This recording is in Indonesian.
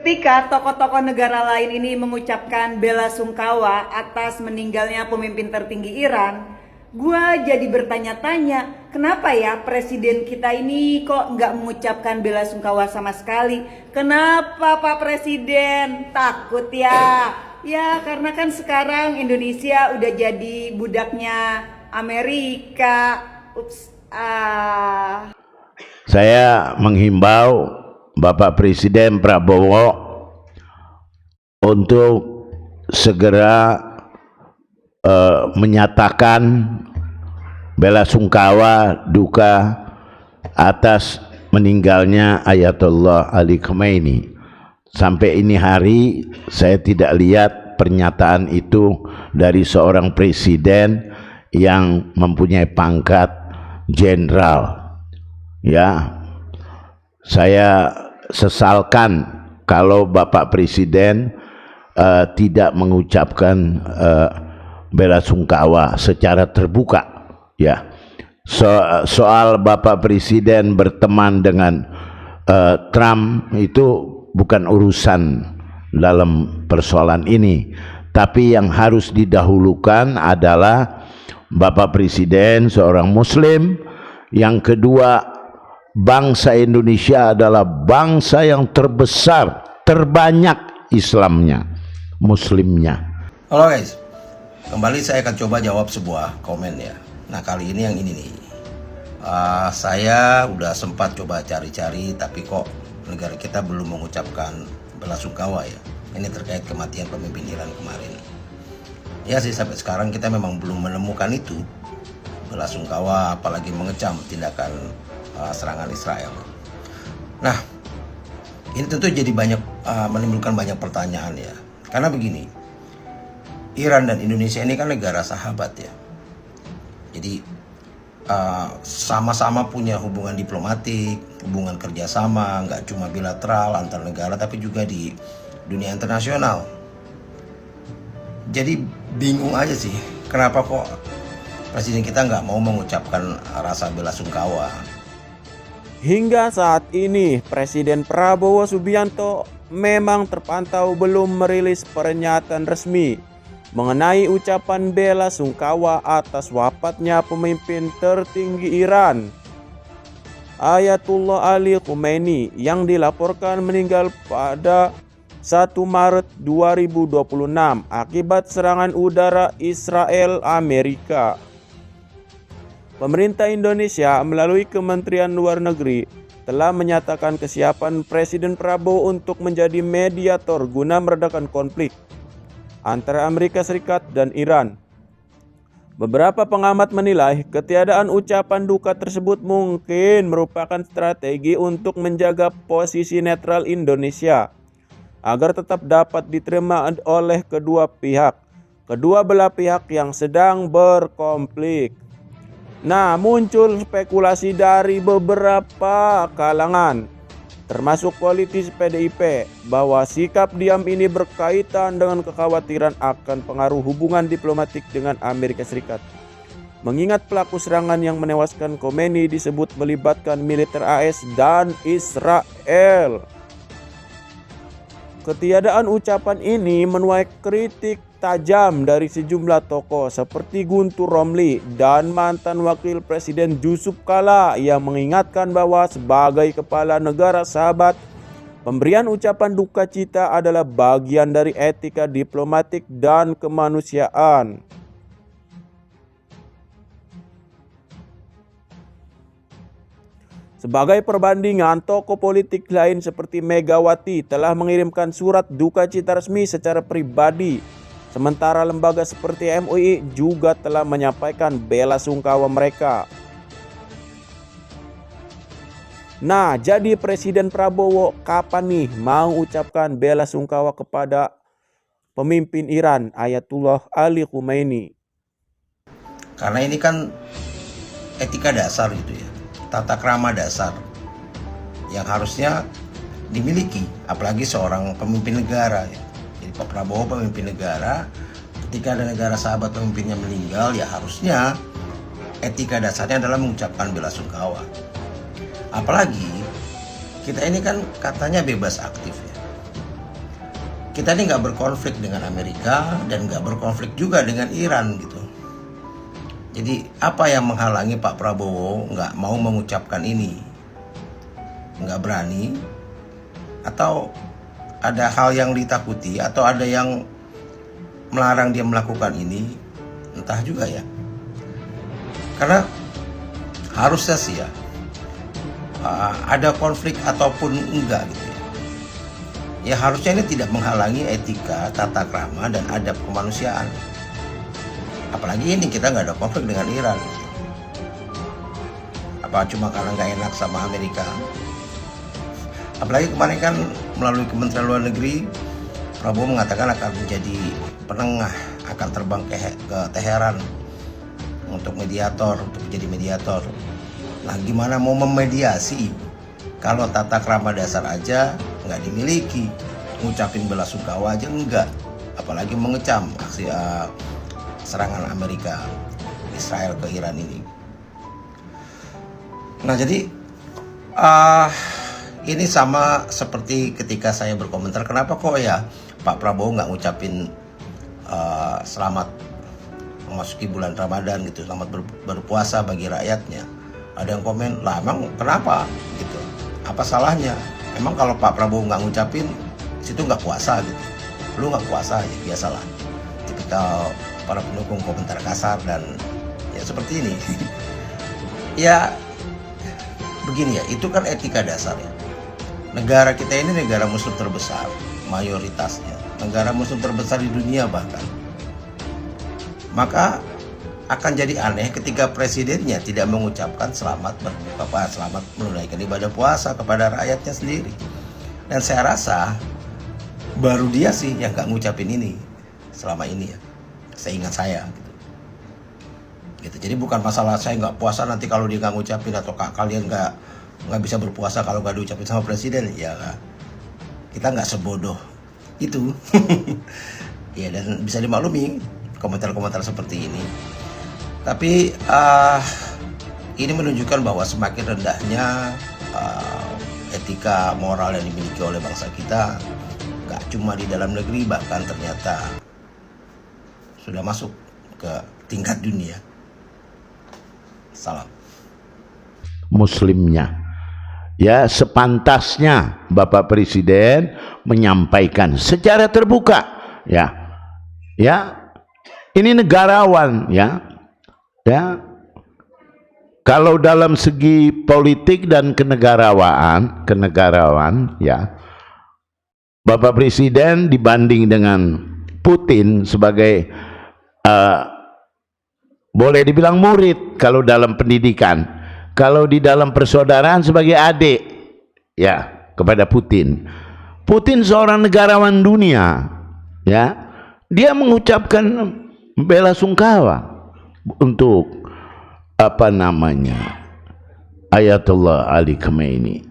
Ketika tokoh-tokoh negara lain ini mengucapkan bela sungkawa atas meninggalnya pemimpin tertinggi Iran, gua jadi bertanya-tanya, kenapa ya presiden kita ini kok nggak mengucapkan bela sungkawa sama sekali? Kenapa Pak Presiden? Takut ya? Ya karena kan sekarang Indonesia udah jadi budaknya Amerika. Saya menghimbau Bapak Presiden Prabowo untuk segera menyatakan bela sungkawa duka atas meninggalnya Ayatollah Ali Khamenei. Sampai ini hari saya tidak lihat pernyataan itu dari seorang presiden yang mempunyai pangkat jenderal. Ya, saya sesalkan kalau Bapak Presiden tidak mengucapkan bela sungkawa secara terbuka. Ya, soal Bapak Presiden berteman dengan Trump itu bukan urusan dalam persoalan ini, tapi yang harus didahulukan adalah Bapak Presiden seorang Muslim, yang kedua bangsa Indonesia adalah bangsa yang terbesar, terbanyak Islamnya, Muslimnya. Halo guys, kembali saya akan coba jawab sebuah komen ya. Nah kali ini yang ini nih, saya udah sempat coba cari-cari, tapi kok negara kita belum mengucapkan bela sungkawa ya. Ini terkait kematian pemimpin Iran kemarin. Ya sih, sampai sekarang kita memang belum menemukan itu, bela sungkawa, apalagi mengecam tindakan serangan Israel. Nah, ini tentu jadi menimbulkan banyak pertanyaan ya. Karena begini, Iran dan Indonesia ini kan negara sahabat ya. Jadi sama-sama punya hubungan diplomatik, hubungan kerjasama, nggak cuma bilateral antar negara, tapi juga di dunia internasional. Jadi bingung aja sih, kenapa kok presiden kita nggak mau mengucapkan rasa bela sungkawa. Hingga saat ini, Presiden Prabowo Subianto memang terpantau belum merilis pernyataan resmi mengenai ucapan bela sungkawa atas wafatnya pemimpin tertinggi Iran, Ayatullah Ali Khamenei, yang dilaporkan meninggal pada 1 Maret 2026 akibat serangan udara Israel Amerika. Pemerintah Indonesia melalui Kementerian Luar Negeri telah menyatakan kesiapan Presiden Prabowo untuk menjadi mediator guna meredakan konflik antara Amerika Serikat dan Iran. Beberapa pengamat menilai ketiadaan ucapan duka tersebut mungkin merupakan strategi untuk menjaga posisi netral Indonesia agar tetap dapat diterima oleh kedua belah pihak yang sedang berkonflik. Nah, muncul spekulasi dari beberapa kalangan, termasuk politisi PDIP, bahwa sikap diam ini berkaitan dengan kekhawatiran akan pengaruh hubungan diplomatik dengan Amerika Serikat. Mengingat pelaku serangan yang menewaskan Khamenei disebut melibatkan militer AS dan Israel. Ketiadaan ucapan ini menuai kritik tajam dari sejumlah tokoh seperti Guntur Romli dan mantan wakil presiden Yusuf Kala yang mengingatkan bahwa sebagai kepala negara sahabat, pemberian ucapan duka cita adalah bagian dari etika diplomatik dan kemanusiaan. Sebagai perbandingan, tokoh politik lain seperti Megawati telah mengirimkan surat duka cita resmi secara pribadi. Sementara lembaga seperti MUI juga telah menyampaikan bela sungkawa mereka. Nah, jadi Presiden Prabowo kapan nih mau ucapkan bela sungkawa kepada pemimpin Iran, Ayatullah Ali Khamenei? Karena ini kan etika dasar gitu ya, tata krama dasar yang harusnya dimiliki, apalagi seorang pemimpin negara ya. Jadi Pak Prabowo pemimpin negara, ketika ada negara sahabat pemimpinnya meninggal, ya harusnya etika dasarnya adalah mengucapkan bela sungkawa. Apalagi kita ini kan katanya bebas aktif ya. kita ini nggak berkonflik dengan Amerika dan nggak berkonflik juga dengan Iran gitu. Jadi apa yang menghalangi Pak Prabowo nggak mau mengucapkan ini? Nggak berani? Atau ada hal yang ditakuti? Atau ada yang melarang dia melakukan ini? Entah juga ya. Karena harusnya sih ya, ada konflik ataupun enggak gitu ya. Ya harusnya ini tidak menghalangi etika, tata krama, dan adab kemanusiaan. Apalagi ini kita nggak ada konflik dengan Iran. Apa cuma karena nggak enak sama Amerika? Apalagi kemarin kan melalui Kementerian Luar Negeri, Prabowo mengatakan akan menjadi penengah, akan terbang ke Teheran untuk menjadi mediator. Nah, gimana mau memediasi kalau tata krama dasar aja nggak dimiliki, ngucapin belasungkawa aja enggak, apalagi mengecam aksi serangan Amerika Israel ke Iran ini. Nah, jadi ini sama seperti ketika saya berkomentar, kenapa kok ya Pak Prabowo nggak ngucapin selamat memasuki bulan Ramadan gitu, selamat berpuasa bagi rakyatnya. Ada yang komen, lah emang kenapa gitu, apa salahnya? Emang kalau Pak Prabowo nggak ngucapin, situ nggak puasa gitu, lu nggak puasa ya, biasalah tipikal para pendukung komentar kasar dan ya seperti ini. Ya begini ya, itu kan etika dasar ya. Negara kita ini negara muslim terbesar, mayoritasnya negara muslim terbesar di dunia bahkan. Maka akan jadi aneh ketika presidennya tidak mengucapkan selamat menunaikan ibadah puasa kepada rakyatnya sendiri. Dan saya rasa baru dia sih yang nggak ngucapin ini selama ini ya, seingat saya gitu. Jadi bukan masalah saya nggak puasa nanti kalau dia nggak ngucapin, atau kalian nggak bisa berpuasa kalau nggak diucapin sama presiden. Ya kita nggak sebodoh itu. Ya, dan bisa dimaklumi komentar-komentar seperti ini. Tapi ini menunjukkan bahwa semakin rendahnya etika moral yang dimiliki oleh bangsa kita, gak cuma di dalam negeri, bahkan ternyata sudah masuk ke tingkat dunia. Salam. Muslimnya, ya sepantasnya Bapak Presiden menyampaikan secara terbuka, ya ini negarawan, ya kalau dalam segi politik dan kenegarawan ya, Bapak Presiden dibanding dengan Putin sebagai boleh dibilang murid kalau dalam pendidikan, kalau di dalam persaudaraan sebagai adik ya kepada Putin. Putin seorang negarawan dunia, ya, dia mengucapkan bela sungkawa untuk Ayatollah Ali Khamenei.